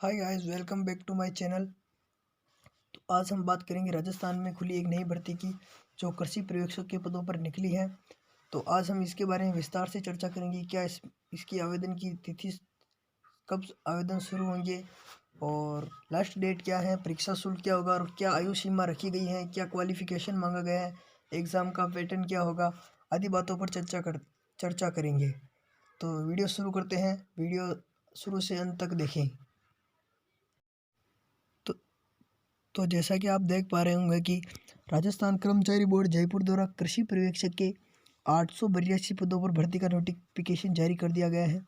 Hi guys, welcome back to my channel. तो आज हम बात करेंगे राजस्थान में खुली एक नई भर्ती की जो कृषि पर्यवेक्षक के पदों पर निकली है। तो आज हम इसके बारे में विस्तार से चर्चा करेंगे। क्या इसकी आवेदन की तिथि, कब आवेदन शुरू होंगे और लास्ट डेट क्या है, परीक्षा शुल्क क्या होगा और क्या आयु सीमा रखी गई है, क्या क्वालिफिकेशन मांगा गया है, एग्ज़ाम का पैटर्न क्या होगा, आदि बातों पर चर्चा करेंगे। तो वीडियो शुरू करते हैं। वीडियो शुरू से अंत तक देखें। तो तो जैसा कि आप देख पा रहे होंगे कि राजस्थान कर्मचारी बोर्ड जयपुर द्वारा कृषि पर्यवेक्षक के 882 पदों पर भर्ती का नोटिफिकेशन जारी कर दिया गया है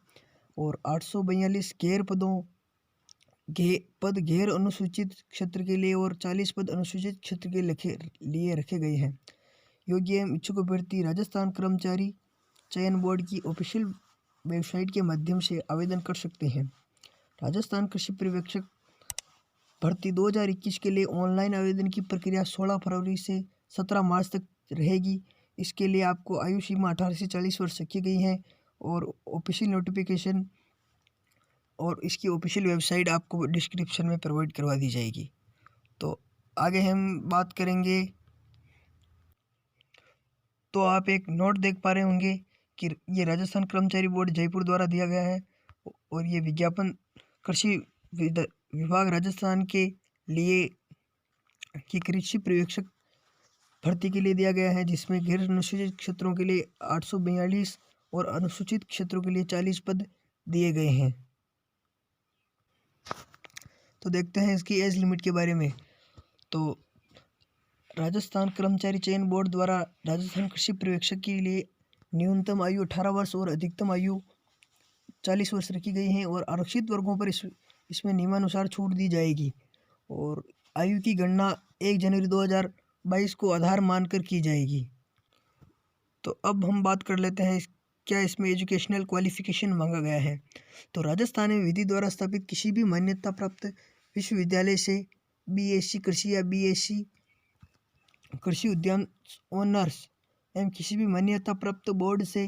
और 842 पद गैर अनुसूचित क्षेत्र के लिए और 40 पद अनुसूचित क्षेत्र के लिए रखे गए हैं। योग्य एवं इच्छुक अभ्यर्थी राजस्थान कर्मचारी चयन बोर्ड की ऑफिशियल वेबसाइट के माध्यम से आवेदन कर सकते हैं। राजस्थान कृषि पर्यवेक्षक भर्ती 2021 के लिए ऑनलाइन आवेदन की प्रक्रिया 16 फरवरी से 17 मार्च तक रहेगी। इसके लिए आपको आयु सीमा 18 से 40 वर्ष रखी गई है और ऑफिशियल नोटिफिकेशन और इसकी ऑफिशियल वेबसाइट आपको डिस्क्रिप्शन में प्रोवाइड करवा दी जाएगी। तो आगे हम बात करेंगे। तो आप एक नोट देख पा रहे होंगे कि ये राजस्थान कर्मचारी बोर्ड जयपुर द्वारा दिया गया है और ये विज्ञापन कृषि विभाग राजस्थान के लिए कि कृषि पर्यवेक्षक भर्ती के लिए दिया गया है, जिसमें गैर अनुसूचित क्षेत्रों के लिए 842 और अनुसूचित क्षेत्रों के लिए 40 पद दिए गए हैं। तो देखते हैं इसकी एज लिमिट के बारे में। तो राजस्थान कर्मचारी चयन बोर्ड द्वारा राजस्थान कृषि पर्यवेक्षक के लिए न्यूनतम आयु 18 वर्ष और अधिकतम आयु 40 वर्ष रखी गई है और आरक्षित वर्गों पर इसमें नियमानुसार छूट दी जाएगी और आयु की गणना 1 जनवरी 2022 को आधार मानकर की जाएगी। तो अब हम बात कर लेते हैं क्या इसमें एजुकेशनल क्वालिफिकेशन मांगा गया है। तो राजस्थान में विधि द्वारा स्थापित किसी भी मान्यता प्राप्त विश्वविद्यालय से बीएससी कृषि या बीएससी कृषि उद्यान ऑनर्स एवं किसी भी मान्यता प्राप्त बोर्ड से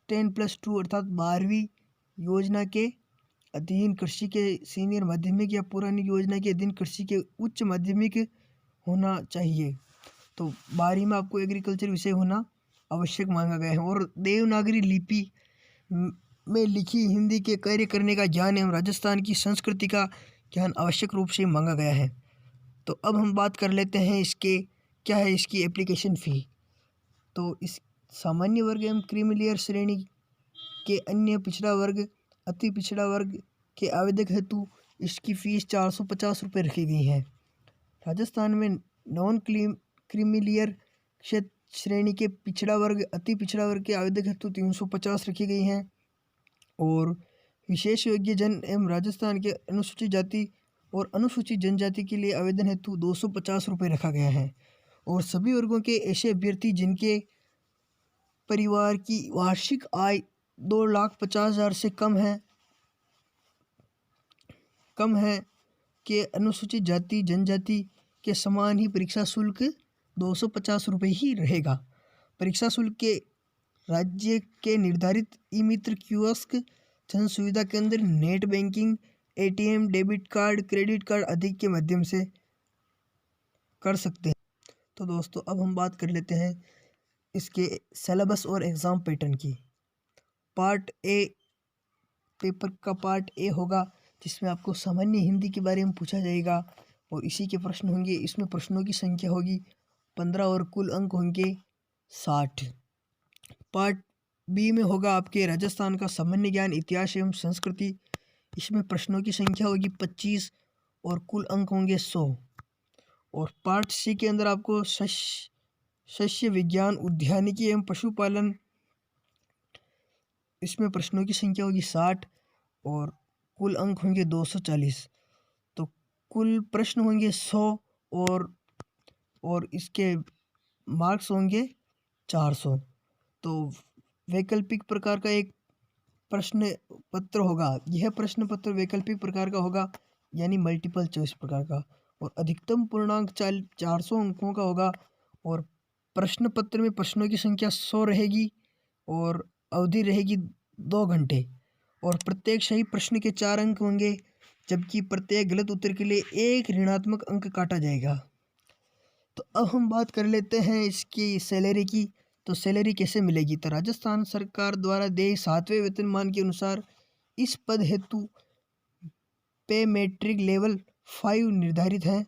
10+2 अर्थात 12वीं योजना के अधीन कृषि के सीनियर माध्यमिक या पुरानी योजना के अधीन कृषि के उच्च माध्यमिक होना चाहिए। तो 12वीं में आपको एग्रीकल्चर विषय होना आवश्यक मांगा गया है और देवनागरी लिपि में लिखी हिंदी के कार्य करने का ज्ञान एवं राजस्थान की संस्कृति का ज्ञान आवश्यक रूप से मांगा गया है। तो अब हम बात कर लेते हैं क्या है इसकी एप्लीकेशन फ़ी। तो इस सामान्य वर्ग एवं क्रीमिलियर श्रेणी के अन्य पिछड़ा वर्ग, अति पिछड़ा वर्ग के आवेदक हेतु इसकी फ़ीस 450 रुपये रखी गई है। राजस्थान में नॉन क्रीमिलियर श्रेणी के पिछड़ा वर्ग, अति पिछड़ा वर्ग के आवेदक हेतु 350 रखी गई हैं और विशेष योग्य जन एवं राजस्थान के अनुसूचित जाति और अनुसूचित जनजाति के लिए आवेदन हेतु 250 रुपये रखा गया है। और सभी वर्गों के ऐसे अभ्यर्थी जिनके परिवार की वार्षिक आय 2,50,000 से कम है के अनुसूचित जाति जनजाति के समान ही परीक्षा शुल्क 250 रुपये ही रहेगा। परीक्षा शुल्क के राज्य के निर्धारित ई मित्र कियोस्क, जन सुविधा केंद्र, net banking, ATM, debit card, credit card आदि के माध्यम से कर सकते हैं। तो दोस्तों अब हम बात कर लेते हैं इसके सिलेबस और एग्ज़ाम पैटर्न की। पार्ट ए, पेपर का पार्ट ए होगा जिसमें आपको सामान्य हिंदी के बारे में पूछा जाएगा और इसी के प्रश्न होंगे। इसमें प्रश्नों की संख्या होगी 15 और कुल अंक होंगे 60। पार्ट बी में होगा आपके राजस्थान का सामान्य ज्ञान, इतिहास एवं संस्कृति। इसमें प्रश्नों की संख्या होगी 25 और कुल अंक होंगे 100। और पार्ट सी के अंदर आपको शस्य विज्ञान, उद्यानिकी एवं पशुपालन, इसमें प्रश्नों की संख्या होगी 60 और कुल अंक होंगे 240। तो कुल प्रश्न होंगे 100 और इसके मार्क्स होंगे 400। तो वैकल्पिक प्रकार का एक प्रश्न पत्र होगा। यह प्रश्न पत्र वैकल्पिक प्रकार का होगा यानी मल्टीपल चॉइस प्रकार का और अधिकतम पूर्णांक 400 अंकों का होगा और प्रश्न पत्र में प्रश्नों की संख्या 100 रहेगी और अवधि रहेगी 2 घंटे और प्रत्येक सही प्रश्न के 4 अंक होंगे जबकि प्रत्येक गलत उत्तर के लिए एक ऋणात्मक अंक काटा जाएगा। तो अब हम बात कर लेते हैं इसकी सैलरी की। तो सैलरी कैसे मिलेगी? तो राजस्थान सरकार द्वारा देय 7वें वेतनमान के अनुसार इस पद हेतु पे मैट्रिक लेवल 5 निर्धारित है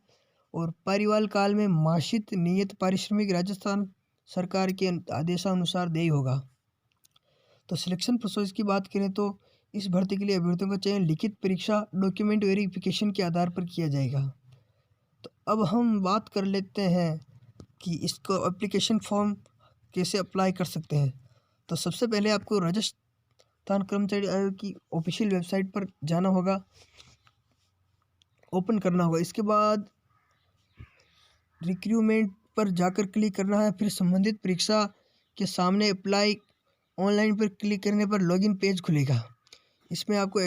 और परिवार काल में मासिक नियत पारिश्रमिक राजस्थान सरकार के आदेशानुसार देय होगा। तो सिलेक्शन प्रोसेस की बात करें तो इस भर्ती के लिए अभ्यर्थियों का चयन लिखित परीक्षा डॉक्यूमेंट वेरिफिकेशन के आधार पर किया जाएगा। तो अब हम बात कर लेते हैं कि इसको एप्लीकेशन फॉर्म कैसे अप्लाई कर सकते हैं। तो सबसे पहले आपको राजस्थान कर्मचारी आयोग की ऑफिशियल वेबसाइट पर जाना होगा, ओपन करना होगा। इसके बाद रिक्रूटमेंट पर जाकर क्लिक करना है, फिर संबंधित परीक्षा के सामने अप्लाई ऑनलाइन पर क्लिक करने पर लॉगिन पेज खुलेगा। इसमें आपको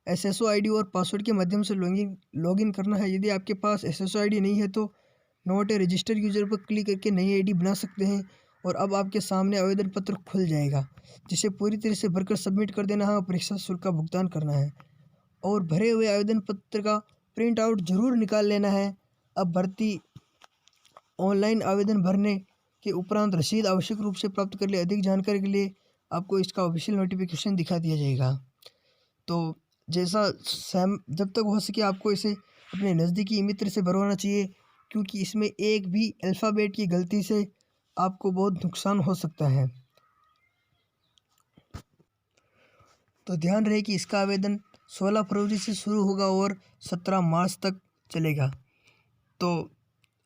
एसएसओ आईडी और पासवर्ड के माध्यम से लॉगिन करना है। यदि आपके पास एसएसओ आईडी नहीं है तो नॉट ए रजिस्टर्ड यूजर पर क्लिक करके नई आईडी बना सकते हैं और अब आपके सामने आवेदन पत्र खुल जाएगा, जिसे पूरी तरह से भरकर सबमिट कर देना है और परीक्षा शुल्क का भुगतान करना है और भरे हुए आवेदन पत्र का प्रिंट आउट जरूर निकाल लेना है। अब भर्ती ऑनलाइन आवेदन भरने के उपरांत रसीद आवश्यक रूप से प्राप्त कर ले। अधिक जानकारी के लिए आपको इसका ऑफिशियल नोटिफिकेशन दिखा दिया जाएगा। तो जब तक हो सके आपको इसे अपने नज़दीकी मित्र से भरवाना चाहिए, क्योंकि इसमें एक भी अल्फ़ाबेट की गलती से आपको बहुत नुकसान हो सकता है। तो ध्यान रहे कि इसका आवेदन 16 फरवरी से शुरू होगा और 17 मार्च तक चलेगा। तो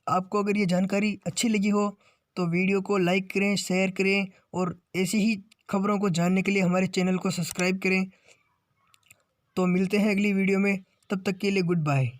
आपको अगर ये जानकारी अच्छी लगी हो तो वीडियो को लाइक करें, शेयर करें और ऐसी ही खबरों को जानने के लिए हमारे चैनल को सब्सक्राइब करें। तो मिलते हैं अगली वीडियो में, तब तक के लिए गुड बाय।